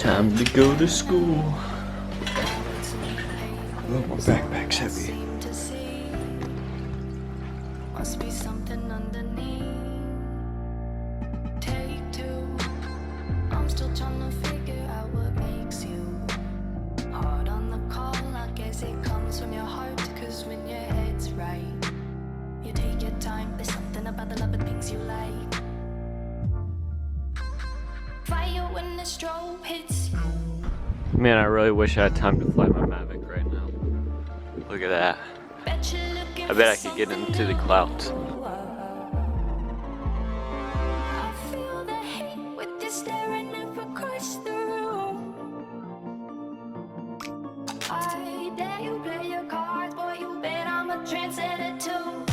Time to go to school. Oh, my backpack's heavy. Must be something underneath. Take two. I'm still trying to figure out what makes you hard on the call. I guess it comes from your heart, cause when your head's right, you take your time. There's something about the love of things you like. Fire when the strobe hits you. Man, I really wish I had time to fly my MAVIC right now. Look at that. I bet I could get into the clouds. I feel the hate with you staring across the room. I dare you play your cards, boy, you bet I'm a trendsetter too.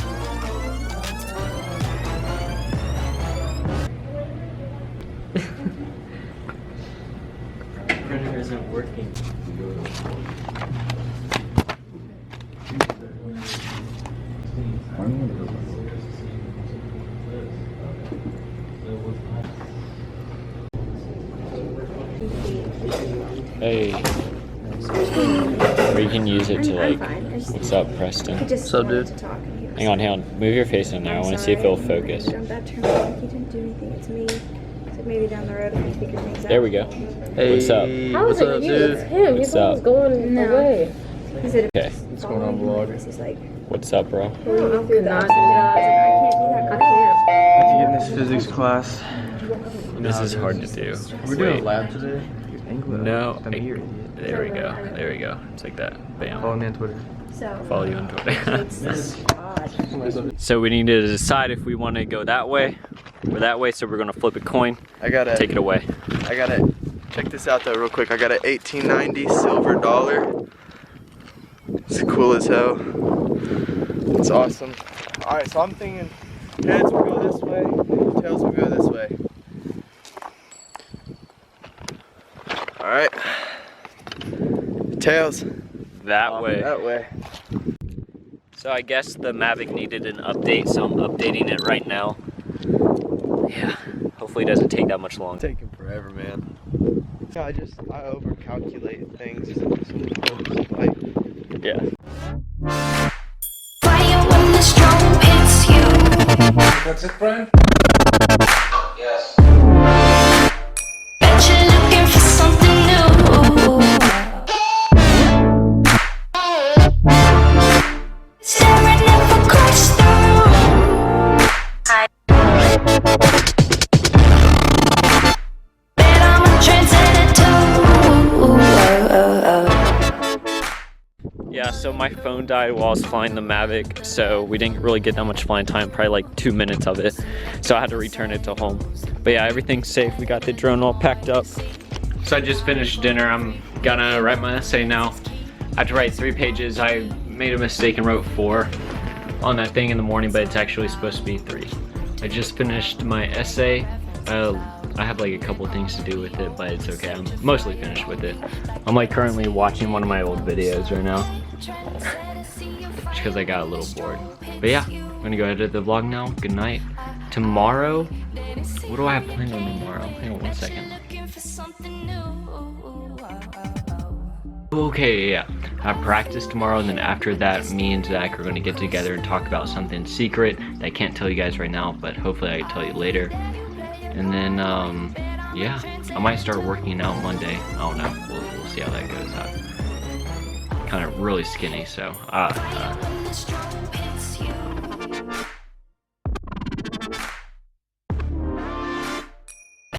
Printer isn't working. Hey. Or you can use it to like, what's up, Preston? What's up, dude? Hang on. Move your face in there. I want to see if it'll focus. He didn't do anything. It's me. So maybe down the road if you figure things out. There we go. Hey, what's up? How is it you? It's him. What's Your phone's up? going away. He said, Okay. what's going on, vlog? He's like, What's up, bro? I can't do that. I can't. Get in this physics class. This is hard to do. We're doing a lab today. No. I'm here. There we go. There we go. It's like that. Bam. Follow me on Twitter. Follow you on Twitter. So we need to decide if we want to go that way or that way. So we're gonna flip a coin. Take it away. I got it. Check this out though, real quick. I got an 1890 silver dollar. It's cool as hell. It's awesome. All right, so I'm thinking heads will go this way, tails will go this way. All right. Tails. That way. That way. So I guess the MAVIC needed an update, so I'm updating it right now. Yeah, hopefully it doesn't take that much longer. Taking forever, man. I overcalculate things. Like, Yeah. Fire when the strobe hits you. That's it, Brian? Yes. Bet you're looking for something new. Staring across the room. Bet I'm a trendsetter too. Yeah, so my phone died while I was flying the MAVIC, so we didn't really get that much flying time, probably like 2 minutes of it. So I had to return it to home. But yeah, everything's safe. We got the drone all packed up. So I just finished dinner. I'm gonna write my essay now. I have to write 3 pages. I made a mistake and wrote 4 on that thing in the morning, but it's actually supposed to be 3. I just finished my essay. I have like a couple things to do with it, but it's okay. I'm mostly finished with it. I'm like currently watching one of my old videos right now, just because I got a little bored. But yeah, I'm gonna go edit the vlog now. Good night. Tomorrow, what do I have planned on tomorrow? Hang on 1 second. Okay, yeah. I have practice tomorrow, and then after that, me and Zach are gonna get together and talk about something secret that I can't tell you guys right now, but hopefully I can tell you later. And then, yeah, I might start working out Monday. I don't know. We'll see how that goes. I'm kind of really skinny, so.